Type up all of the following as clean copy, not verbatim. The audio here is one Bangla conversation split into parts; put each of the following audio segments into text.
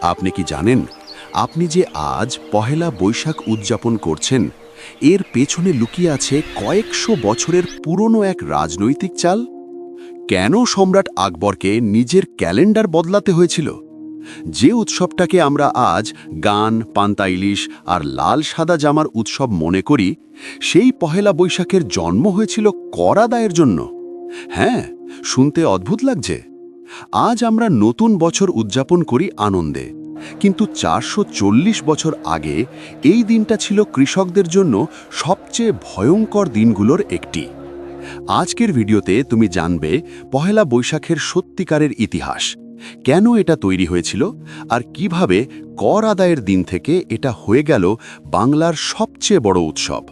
আপনি কি জানেন আপনি যে আজ পহেলা বৈশাখ উদযাপন করছেন এর পেছনে লুকিয়ে আছে কয়েকশো বছরের পুরনো এক রাজনৈতিক চাল? কেন সম্রাট আকবরকে নিজের ক্যালেন্ডার বদলাতে হয়েছিল? যে উৎসবটাকে আমরা আজ গান, পান্তা ইলিশ আর লাল সাদা জামার উৎসব মনে করি, সেই পহেলা বৈশাখের জন্ম হয়েছিল কর আদায়ের জন্য। হ্যাঁ, শুনতে অদ্ভুত লাগছে। আজ আমরা নতুন বছর উদযাপন করি আনন্দে, কিন্তু ৪৪০ বছর আগে এই দিনটা ছিল কৃষকদের জন্য সবচেয়ে ভয়ঙ্কর দিনগুলোর একটি। আজকের ভিডিওতে তুমি জানবে পহেলা বৈশাখের সত্যিকারের ইতিহাস, কেন এটা তৈরি হয়েছিল আর কিভাবে কর আদায়ের দিন থেকে এটা হয়ে গেল বাংলার সবচেয়ে বড় উৎসব।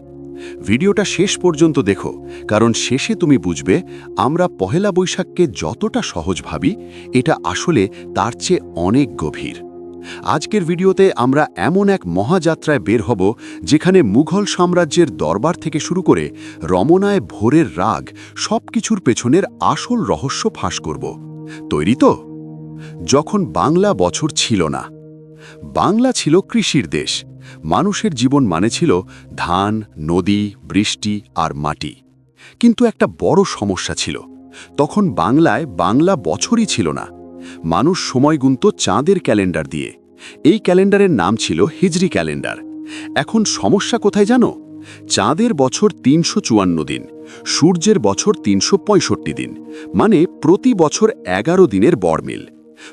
ভিডিওটা শেষ পর্যন্ত দেখো, কারণ শেষে তুমি বুঝবে আমরা পহেলা বৈশাখকে যতটা সহজ ভাবি, এটা আসলে তার চেয়ে অনেক গভীর। আজকের ভিডিওতে আমরা এমন এক মহাযাত্রায় বের হব যেখানে মুঘল সাম্রাজ্যের দরবার থেকে শুরু করে রমনায় ভোরের রাগ সবকিছুর পেছনের আসল রহস্য ফাঁস করব। তৈরি তো? যখন বাংলা বছর ছিল না, বাংলা ছিল কৃষির দেশ। মানুষের জীবন মানে ছিল ধান, নদী, বৃষ্টি আর মাটি। কিন্তু একটা বড় সমস্যা ছিল, তখন বাংলায় বাংলা বছরই ছিল না। মানুষ সময় গুনত চাঁদের ক্যালেন্ডার দিয়ে। এই ক্যালেন্ডারের নাম ছিল হিজরি ক্যালেন্ডার। এখন সমস্যা কোথায় জানো? চাঁদের বছর ৩৫৪ দিন, সূর্যের বছর ৩৬৫ দিন, মানে প্রতি বছর ১১ দিনের বড়মিল।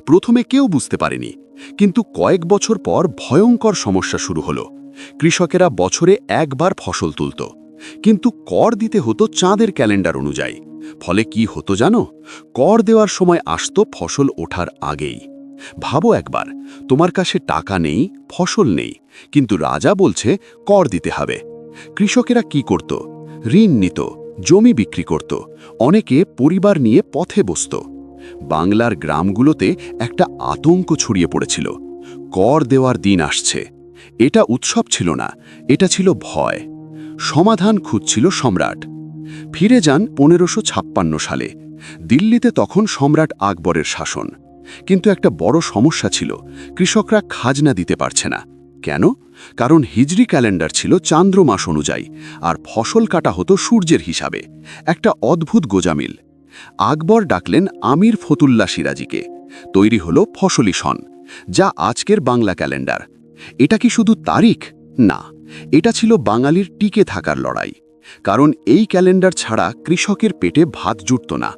প্রথমে কেউ বুঝতে পারেনি, কিন্তু কয়েক বছর পর ভয়ঙ্কর সমস্যা শুরু হলো। কৃষকেরা বছরে একবার ফসল তুলত, কিন্তু কর দিতে হতো চাঁদের ক্যালেন্ডার অনুযায়ী। ফলে কি হতো জানো? কর দেওয়ার সময় আসতো ফসল ওঠার আগেই। ভাবো একবার, তোমার কাছে টাকা নেই, ফসল নেই, কিন্তু রাজা বলছে কর দিতে হবে। কৃষকেরা কি করত? ঋণ নিত, জমি বিক্রি করত, অনেকে পরিবার নিয়ে পথে বসত। বাংলার গ্রামগুলোতে একটা আতঙ্ক ছড়িয়ে পড়েছিল, কর দেওয়ার দিন আসছে। এটা উৎসব ছিল না, এটা ছিল ভয়। সমাধান খুঁজছিল সম্রাট। ফিরে যান ১৫৫৬ সালে। দিল্লিতে তখন সম্রাট আকবরের শাসন। কিন্তু একটা বড় সমস্যা ছিল, কৃষকরা খাজনা দিতে পারছে না। কেন? কারণ হিজরি ক্যালেন্ডার ছিল চান্দ্র মাস অনুযায়ী, আর ফসল কাটা হতো সূর্যের হিসাবে। একটা অদ্ভুত গোজামিল। আকবর ডাকলেন আমির ফতুল্লা সিরাজিকে। তৈরি হলো ফসলি সন, যা আজকের বাংলা ক্যালেন্ডার। এটা কি শুধু তারিখ? না, এটা ছিল বাঙালির টিকে থাকার লড়াই। কারণ এই ক্যালেন্ডার ছাড়া কৃষকের পেটে ভাত জুটত না।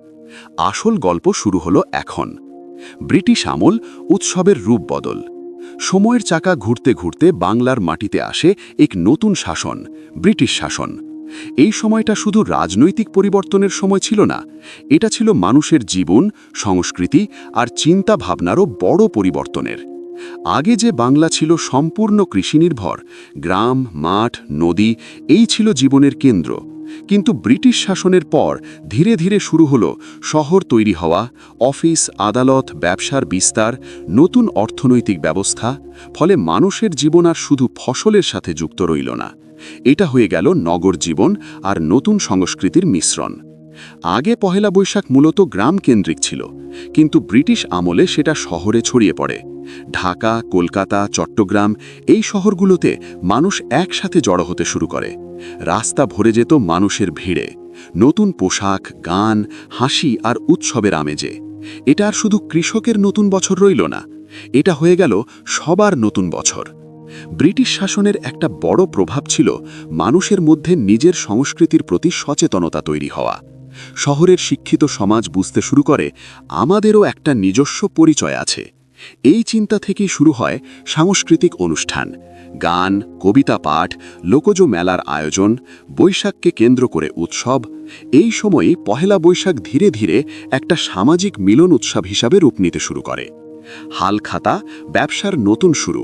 আসল গল্প শুরু হলো এখন। ব্রিটিশ আমল, উৎসবের রূপ বদল। সময়ের চাকা ঘুরতে ঘুরতে বাংলার মাটিতে আসে এক নতুন শাসন, ব্রিটিশ শাসন। এই সময়টা শুধু রাজনৈতিক পরিবর্তনের সময় ছিল না, এটা ছিল মানুষের জীবন, সংস্কৃতি আর চিন্তা ভাবনারও বড় পরিবর্তনের। আগে যে বাংলা ছিল সম্পূর্ণ কৃষিনির্ভর, গ্রাম, মাঠ, নদী এই ছিল জীবনের কেন্দ্র। কিন্তু ব্রিটিশ শাসনের পর ধীরে ধীরে শুরু হলো শহর তৈরি হওয়া, অফিস, আদালত, ব্যবসার বিস্তার, নতুন অর্থনৈতিক ব্যবস্থা। ফলে মানুষের জীবন আর শুধু ফসলের সাথে যুক্ত রইল না, এটা হয়ে গেল নগর জীবন আর নতুন সংস্কৃতির মিশ্রণ। আগে পহেলা বৈশাখ মূলত গ্রাম কেন্দ্রিক ছিল, কিন্তু ব্রিটিশ আমলে সেটা শহরে ছড়িয়ে পড়ে। ঢাকা, কলকাতা, চট্টগ্রাম এই শহরগুলোতে মানুষ একসাথে জড়ো হতে শুরু করে। রাস্তা ভরে যেত মানুষের ভিড়ে, নতুন পোশাক, গান, হাসি আর উৎসবের আমেজে। এটা আর শুধু কৃষকের নতুন বছর রইল না, এটা হয়ে গেল সবার নতুন বছর। ব্রিটিশ শাসনের একটা বড় প্রভাব ছিল মানুষের মধ্যে নিজের সংস্কৃতির প্রতি সচেতনতা তৈরি হওয়া। শহরের শিক্ষিত সমাজ বুঝতে শুরু করে আমাদেরও একটা নিজস্ব পরিচয় আছে। এই চিন্তা থেকেই শুরু হয় সাংস্কৃতিক অনুষ্ঠান, গান, কবিতা পাঠ, লোকজ মেলার আয়োজন, বৈশাখকে কেন্দ্র করে উৎসব। এই সময়ই পহেলা বৈশাখ ধীরে ধীরে একটা সামাজিক মিলন উৎসব হিসাবে রূপ নিতে শুরু করে। হালখাতা, ব্যবসার নতুন শুরু।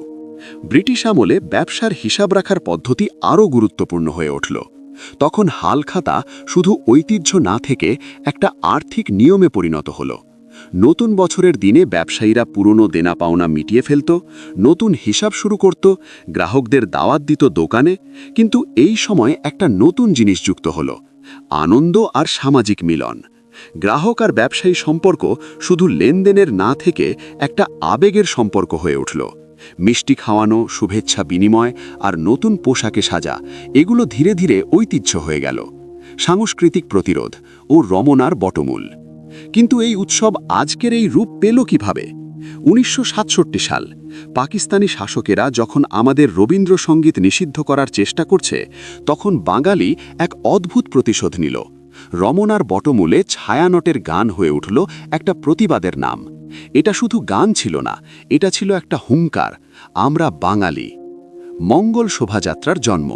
ব্রিটিশ আমলে ব্যবসার হিসাব রাখার পদ্ধতি আরও গুরুত্বপূর্ণ হয়ে উঠল। তখন হালখাতা শুধু ঐতিহ্য না থেকে একটা আর্থিক নিয়মে পরিণত হলো। নতুন বছরের দিনে ব্যবসায়ীরা পুরনো দেনা পাওনা মিটিয়ে ফেলত, নতুন হিসাব শুরু করত, গ্রাহকদের দাওয়াত দিত দোকানে। কিন্তু এই সময় একটা নতুন জিনিস যুক্ত হলো, আনন্দ আর সামাজিক মিলন। গ্রাহক আর ব্যবসায়ী সম্পর্ক শুধু লেনদেনের না থেকে একটা আবেগের সম্পর্ক হয়ে উঠল। মিষ্টি খাওয়ানো, শুভেচ্ছা বিনিময় আর নতুন পোশাকে সাজা এগুলো ধীরে ধীরে ঐতিহ্য হয়ে গেল। সাংস্কৃতিক প্রতিরোধ ও রমনার বটমূল। কিন্তু এই উৎসব আজকের এই রূপ পেল কিভাবে? 1967 সাল পাকিস্তানি শাসকেরা যখন আমাদের রবীন্দ্রসঙ্গীত নিষিদ্ধ করার চেষ্টা করছে, তখন বাঙালি এক অদ্ভুত প্রতিশোধ নিল। রমনার বটমূলে ছায়ানটের গান হয়ে উঠল একটা প্রতিবাদের নাম। এটা শুধু গান ছিল না, এটা ছিল একটা হুঙ্কার, আমরা বাঙালি। মঙ্গল শোভাযাত্রার জন্ম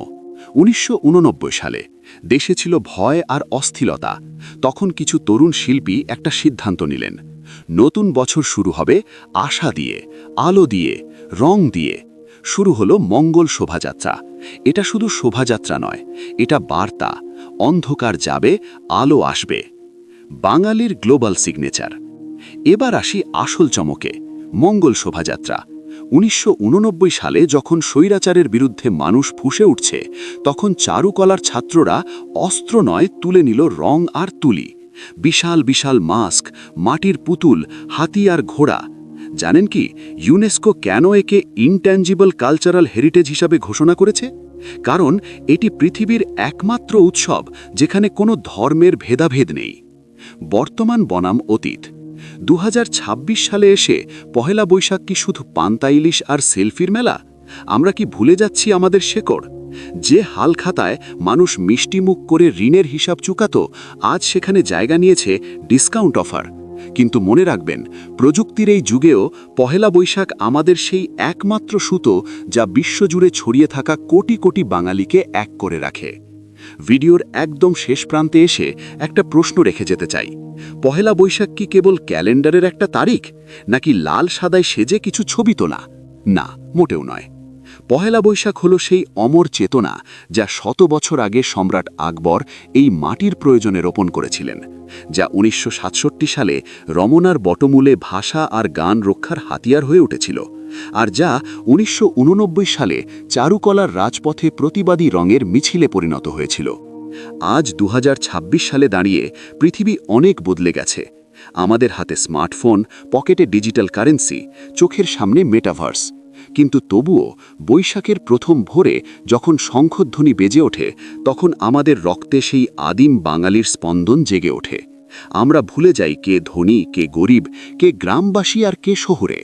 1989 সালে। দেশে ছিল ভয় আর অস্থিরতা। তখন কিছু তরুণ শিল্পী একটা সিদ্ধান্ত নিলেন, নতুন বছর শুরু হবে আশা দিয়ে, আলো দিয়ে, রং দিয়ে। শুরু হলো মঙ্গল শোভাযাত্রা। এটা শুধু শোভাযাত্রা নয়, এটা বার্তা, অন্ধকার যাবে, আলো আসবে। বাঙালির গ্লোবাল সিগনেচার। এবার আসি আসল চমকে, মঙ্গল শোভাযাত্রা। 1989 সালে যখন স্বৈরাচারের বিরুদ্ধে মানুষ ফুঁসে উঠছে, তখন চারুকলার ছাত্ররা অস্ত্র নয়, তুলে নিল রং আর তুলি। বিশাল বিশাল মাস্ক, মাটির পুতুল, হাতি আর ঘোড়া। জানেন কি ইউনেস্কো কেন একে ইনট্যাঞ্জিবল কালচারাল হেরিটেজ হিসাবে ঘোষণা করেছে? কারণ এটি পৃথিবীর একমাত্র উৎসব যেখানে কোনো ধর্মের ভেদাভেদ নেই। বর্তমান বনাম অতীত। 2026 সালে এসে পহেলা বৈশাখ কি শুধু পান্তা ইলিশ আর সেলফির মেলা? আমরা কি ভুলে যাচ্ছি আমাদের শেকড়? যে হালখাতায় মানুষ মিষ্টিমুখ করে ঋণের হিসাব চুকাতো, আজ সেখানে জায়গা নিয়েছে ডিসকাউন্ট অফার। কিন্তু মনে রাখবেন, প্রযুক্তির এই যুগেও পহেলা বৈশাখ আমাদের সেই একমাত্র সুতো যা বিশ্বজুড়ে ছড়িয়ে থাকা কোটি কোটি বাঙালিকে এক করে রাখে। ভিডিওর একদম শেষ প্রান্তে এসে একটা প্রশ্ন রেখে যেতে চাই। পহেলা বৈশাখ কি কেবল ক্যালেন্ডারের একটা তারিখ, নাকি লাল সাদায় সেজে কিছু ছবি তোলা? না, মোটেও নয়। পহেলা বৈশাখ হলো সেই অমর চেতনা যা 100 বছর আগে সম্রাট আকবর এই মাটির প্রয়োজনে রোপণ করেছিলেন, যা 1967 সালে রমনার বটমূলে ভাষা আর গান রক্ষার হাতিয়ার হয়ে উঠেছিল, আর যা 1989 সালে চারুকলার রাজপথে প্রতিবাদী রঙের মিছিলে পরিণত হয়েছিল। আজ 2026 সালে দাঁড়িয়ে পৃথিবী অনেক বদলে গেছে। আমাদের হাতে স্মার্টফোন, পকেটে ডিজিটাল কারেন্সি, চোখের সামনে মেটাভার্স। কিন্তু তবুও বৈশাখের প্রথম ভোরে যখন শঙ্খধ্বনি বেজে ওঠে, তখন আমাদের রক্তে সেই আদিম বাঙালির স্পন্দন জেগে ওঠে। আমরা ভুলে যাই কে ধনী, কে গরিব, কে গ্রামবাসী আর কে শহরে।